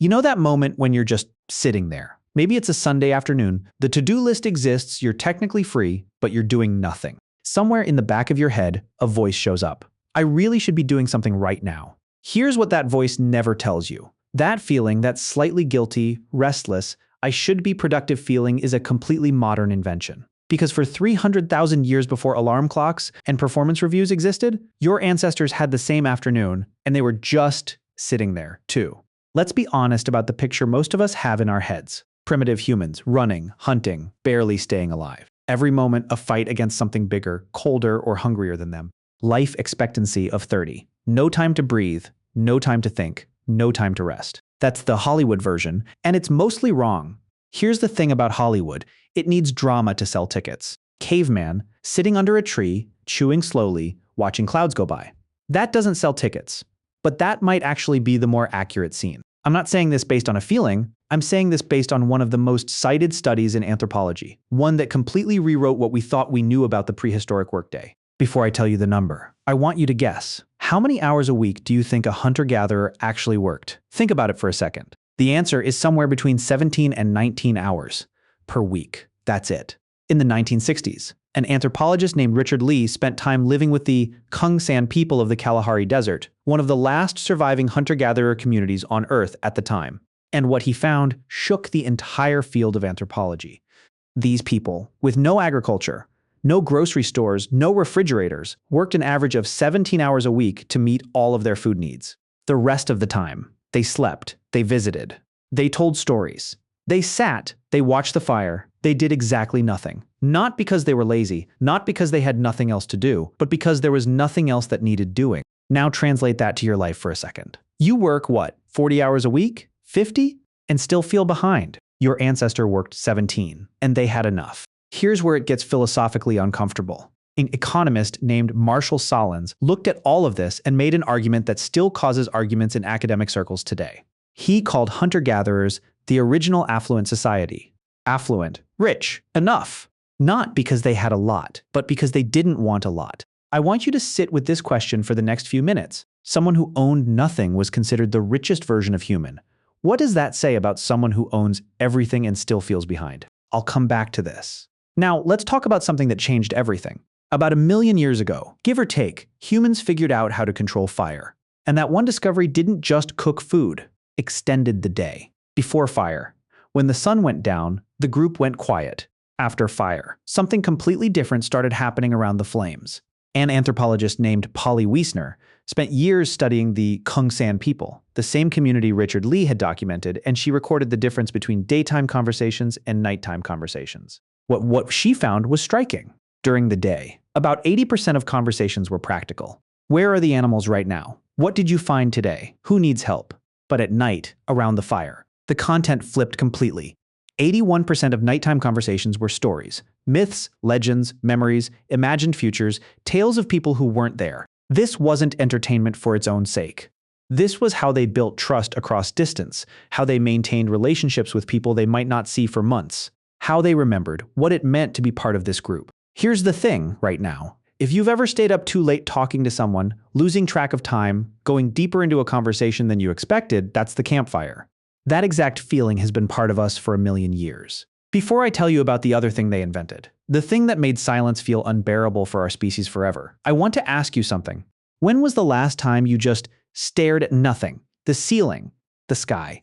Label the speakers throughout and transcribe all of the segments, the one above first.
Speaker 1: You know that moment when you're just sitting there? Maybe it's a Sunday afternoon, the to-do list exists, you're technically free, but you're doing nothing. Somewhere in the back of your head, a voice shows up. I really should be doing something right now. Here's what that voice never tells you. That feeling, that slightly guilty, restless, I should be productive feeling is a completely modern invention. Because for 300,000 years before alarm clocks and performance reviews existed, your ancestors had the same afternoon, and they were just sitting there, too. Let's be honest about the picture most of us have in our heads. Primitive humans, running, hunting, barely staying alive. Every moment a fight against something bigger, colder, or hungrier than them. Life expectancy of 30. No time to breathe, no time to think, no time to rest. That's the Hollywood version, and it's mostly wrong. Here's the thing about Hollywood. It needs drama to sell tickets. Caveman, sitting under a tree, chewing slowly, watching clouds go by. That doesn't sell tickets. But that might actually be the more accurate scene. I'm not saying this based on a feeling, I'm saying this based on one of the most cited studies in anthropology, one that completely rewrote what we thought we knew about the prehistoric workday. Before I tell you the number, I want you to guess. How many hours a week do you think a hunter-gatherer actually worked? Think about it for a second. The answer is somewhere between 17 and 19 hours per week. That's it. In the 1960s, an anthropologist named Richard Lee spent time living with the Kungsan people of the Kalahari Desert, one of the last surviving hunter-gatherer communities on Earth at the time. And what he found shook the entire field of anthropology. These people, with no agriculture, no grocery stores, no refrigerators, worked an average of 17 hours a week to meet all of their food needs. The rest of the time, they slept, they visited, they told stories. They sat, they watched the fire, they did exactly nothing. Not because they were lazy, not because they had nothing else to do, but because there was nothing else that needed doing. Now translate that to your life for a second. You work what, 40 hours a week? 50? And still feel behind. Your ancestor worked 17, and they had enough. Here's where it gets philosophically uncomfortable. An economist named Marshall Solins looked at all of this and made an argument that still causes arguments in academic circles today. He called hunter-gatherers the original affluent society. Affluent, rich, enough. Not because they had a lot, but because they didn't want a lot. I want you to sit with this question for the next few minutes. Someone who owned nothing was considered the richest version of human. What does that say about someone who owns everything and still feels behind? I'll come back to this. Now, let's talk about something that changed everything. About 1 million years ago, give or take, humans figured out how to control fire. And that one discovery didn't just cook food, extended the day. Before fire, when the sun went down, the group went quiet. After fire, something completely different started happening around the flames. An anthropologist named Polly Wiesner spent years studying the Kungsan people, the same community Richard Lee had documented, and she recorded the difference between daytime conversations and nighttime conversations. What she found was striking. During the day, about 80% of conversations were practical. Where are the animals right now? What did you find today? Who needs help? But at night, around the fire, the content flipped completely. 81% of nighttime conversations were stories, myths, legends, memories, imagined futures, tales of people who weren't there. This wasn't entertainment for its own sake. This was how they built trust across distance, how they maintained relationships with people they might not see for months, how they remembered what it meant to be part of this group. Here's the thing right now. If you've ever stayed up too late talking to someone, losing track of time, going deeper into a conversation than you expected, that's the campfire. That exact feeling has been part of us for 1 million years. Before I tell you about the other thing they invented, the thing that made silence feel unbearable for our species forever, I want to ask you something. When was the last time you just stared at nothing? The ceiling, the sky,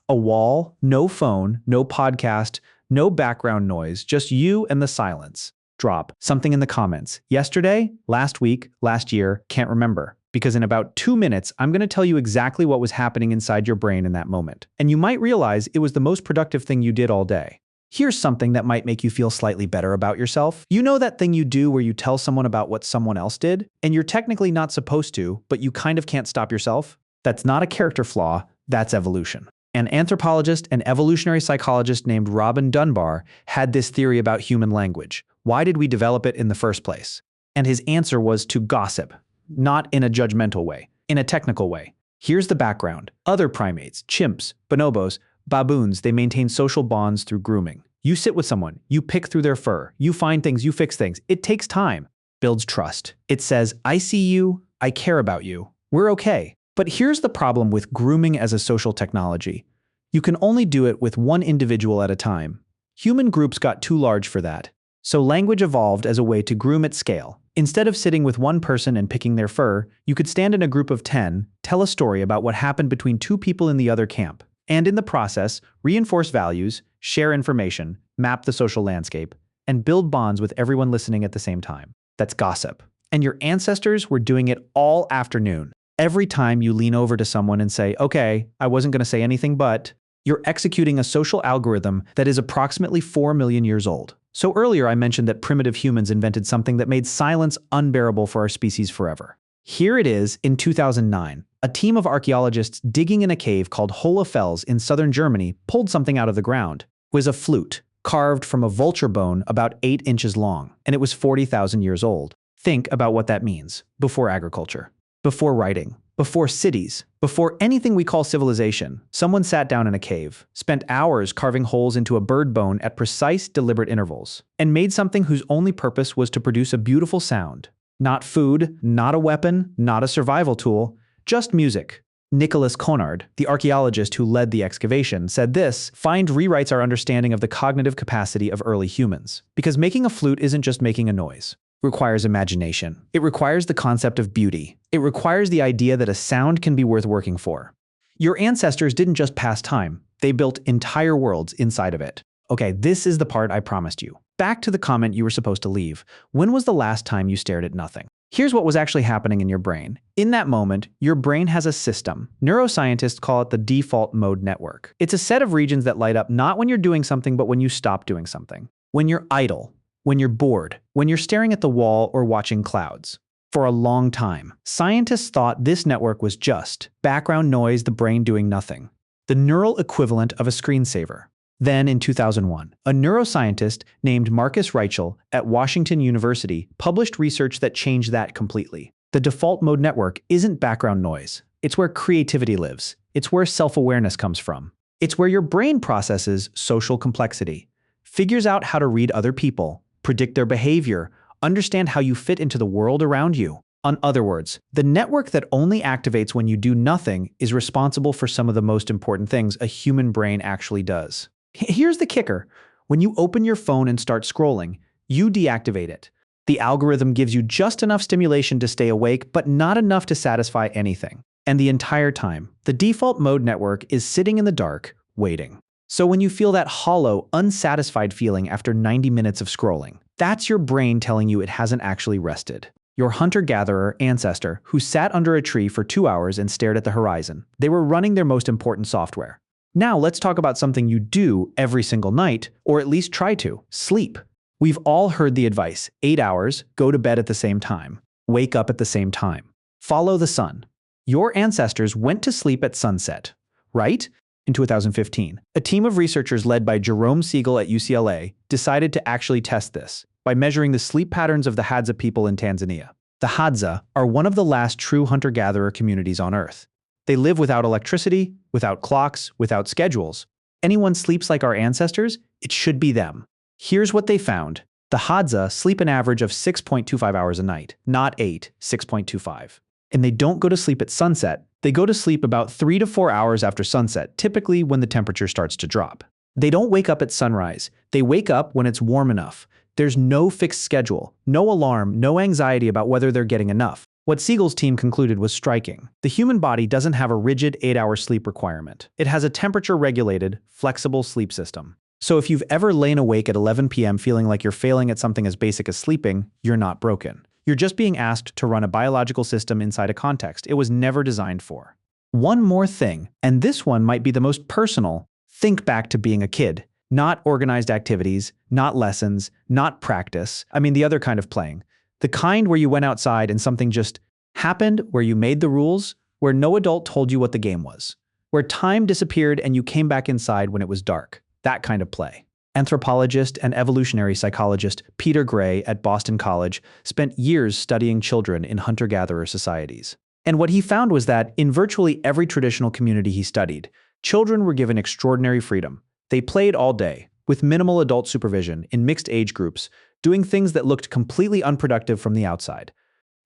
Speaker 1: a wall, no phone, no podcast, no background noise, just you and the silence. Drop something in the comments. Yesterday, last week, last year, can't remember. Because in about 2 minutes, I'm going to tell you exactly what was happening inside your brain in that moment. And you might realize it was the most productive thing you did all day. Here's something that might make you feel slightly better about yourself. You know that thing you do where you tell someone about what someone else did, and you're technically not supposed to, but you kind of can't stop yourself? That's not a character flaw, that's evolution. An anthropologist and evolutionary psychologist named Robin Dunbar had this theory about human language. Why did we develop it in the first place? And his answer was to gossip, not in a judgmental way, in a technical way. Here's the background. Other primates, chimps, bonobos, baboons, they maintain social bonds through grooming. You sit with someone, you pick through their fur, you find things, you fix things. It takes time. Builds trust. It says, I see you, I care about you, we're okay. But here's the problem with grooming as a social technology. You can only do it with one individual at a time. Human groups got too large for that. So language evolved as a way to groom at scale. Instead of sitting with one person and picking their fur, you could stand in a group of 10, tell a story about what happened between two people in the other camp, and in the process, reinforce values, share information, map the social landscape, and build bonds with everyone listening at the same time. That's gossip. And your ancestors were doing it all afternoon. Every time you lean over to someone and say, "Okay, I wasn't going to say anything but," you're executing a social algorithm that is approximately 4 million years old. So earlier I mentioned that primitive humans invented something that made silence unbearable for our species forever. Here it is in 2009. A team of archaeologists digging in a cave called Hohlefels in southern Germany pulled something out of the ground. It was a flute, carved from a vulture bone about 8 inches long, and it was 40,000 years old. Think about what that means. Before agriculture, before writing, before cities, before anything we call civilization, someone sat down in a cave, spent hours carving holes into a bird bone at precise, deliberate intervals, and made something whose only purpose was to produce a beautiful sound. Not food, not a weapon, not a survival tool, just music. Nicholas Conard, the archaeologist who led the excavation, said this find rewrites our understanding of the cognitive capacity of early humans. Because making a flute isn't just making a noise. It requires imagination. It requires the concept of beauty. It requires the idea that a sound can be worth working for. Your ancestors didn't just pass time. They built entire worlds inside of it. Okay, this is the part I promised you. Back to the comment you were supposed to leave. When was the last time you stared at nothing? Here's what was actually happening in your brain. In that moment, your brain has a system. Neuroscientists call it the default mode network. It's a set of regions that light up not when you're doing something, but when you stop doing something. When you're idle, when you're bored, when you're staring at the wall or watching clouds. For a long time, scientists thought this network was just background noise, the brain doing nothing. The neural equivalent of a screensaver. Then in 2001, a neuroscientist named Marcus Reichel at Washington University published research that changed that completely. The default mode network isn't background noise. It's where creativity lives. It's where self-awareness comes from. It's where your brain processes social complexity, figures out how to read other people, predict their behavior, understand how you fit into the world around you. In other words, the network that only activates when you do nothing is responsible for some of the most important things a human brain actually does. Here's the kicker. When you open your phone and start scrolling, you deactivate it. The algorithm gives you just enough stimulation to stay awake, but not enough to satisfy anything. And the entire time, the default mode network is sitting in the dark, waiting. So when you feel that hollow, unsatisfied feeling after 90 minutes of scrolling, that's your brain telling you it hasn't actually rested. Your hunter-gatherer ancestor who sat under a tree for 2 hours and stared at the horizon. They were running their most important software. Now let's talk about something you do every single night, or at least try to: sleep. We've all heard the advice: 8 hours, go to bed at the same time, wake up at the same time. Follow the sun. Your ancestors went to sleep at sunset, right? In 2015, a team of researchers led by Jerome Siegel at UCLA decided to actually test this by measuring the sleep patterns of the Hadza people in Tanzania. The Hadza are one of the last true hunter-gatherer communities on Earth. They live without electricity, without clocks, without schedules. Anyone sleeps like our ancestors, it should be them. Here's what they found. The Hadza sleep an average of 6.25 hours a night, not 8, 6.25. And they don't go to sleep at sunset. They go to sleep about 3 to 4 hours after sunset, typically when the temperature starts to drop. They don't wake up at sunrise. They wake up when it's warm enough. There's no fixed schedule, no alarm, no anxiety about whether they're getting enough. What Siegel's team concluded was striking. The human body doesn't have a rigid 8-hour sleep requirement. It has a temperature-regulated, flexible sleep system. So if you've ever lain awake at 11 p.m. feeling like you're failing at something as basic as sleeping, you're not broken. You're just being asked to run a biological system inside a context it was never designed for. One more thing, and this one might be the most personal. Think back to being a kid. Not organized activities, not lessons, not practice. I mean the other kind of playing. The kind where you went outside and something just happened, where you made the rules, where no adult told you what the game was, where time disappeared and you came back inside when it was dark. That kind of play. Anthropologist and evolutionary psychologist Peter Gray at Boston College spent years studying children in hunter-gatherer societies. And what he found was that in virtually every traditional community he studied, children were given extraordinary freedom. They played all day, with minimal adult supervision in mixed age groups, doing things that looked completely unproductive from the outside.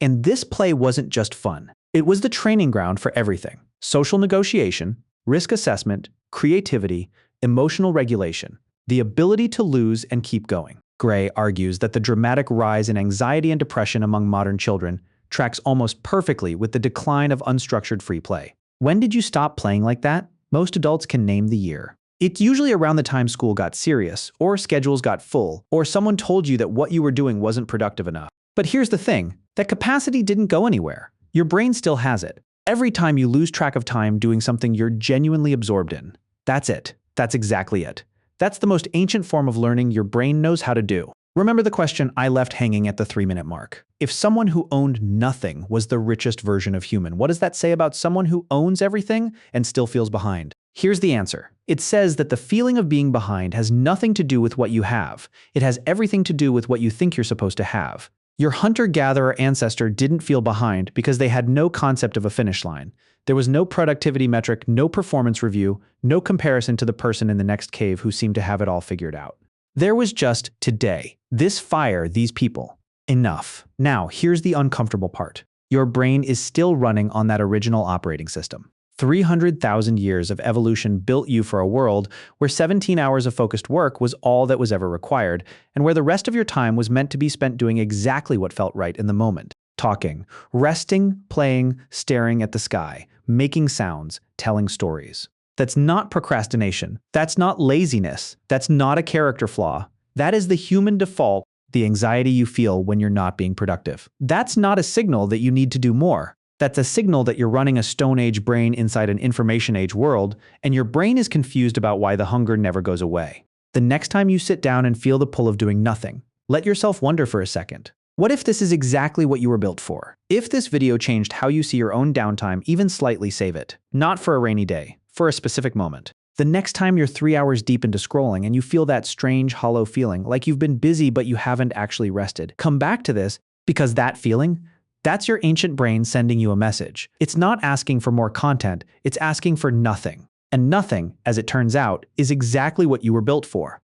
Speaker 1: And this play wasn't just fun. It was the training ground for everything: social negotiation, risk assessment, creativity, emotional regulation, the ability to lose and keep going. Gray argues that the dramatic rise in anxiety and depression among modern children tracks almost perfectly with the decline of unstructured free play. When did you stop playing like that? Most adults can name the year. It's usually around the time school got serious, or schedules got full, or someone told you that what you were doing wasn't productive enough. But here's the thing, that capacity didn't go anywhere. Your brain still has it. Every time you lose track of time doing something you're genuinely absorbed in. That's it. That's exactly it. That's the most ancient form of learning your brain knows how to do. Remember the question I left hanging at the 3-minute mark. If someone who owned nothing was the richest version of human, what does that say about someone who owns everything and still feels behind? Here's the answer. It says that the feeling of being behind has nothing to do with what you have. It has everything to do with what you think you're supposed to have. Your hunter-gatherer ancestor didn't feel behind because they had no concept of a finish line. There was no productivity metric, no performance review, no comparison to the person in the next cave who seemed to have it all figured out. There was just today. This fire, these people. Enough. Now, here's the uncomfortable part. Your brain is still running on that original operating system. 300,000 years of evolution built you for a world where 17 hours of focused work was all that was ever required, and where the rest of your time was meant to be spent doing exactly what felt right in the moment. Talking, resting, playing, staring at the sky, making sounds, telling stories. That's not procrastination. That's not laziness. That's not a character flaw. That is the human default, the anxiety you feel when you're not being productive. That's not a signal that you need to do more. That's a signal that you're running a Stone Age brain inside an information age world, and your brain is confused about why the hunger never goes away. The next time you sit down and feel the pull of doing nothing, let yourself wonder for a second. What if this is exactly what you were built for? If this video changed how you see your own downtime, even slightly, save it. Not for a rainy day, for a specific moment. The next time you're 3 hours deep into scrolling and you feel that strange, hollow feeling, like you've been busy but you haven't actually rested, come back to this, because that feeling, that's your ancient brain sending you a message. It's not asking for more content, it's asking for nothing. And nothing, as it turns out, is exactly what you were built for.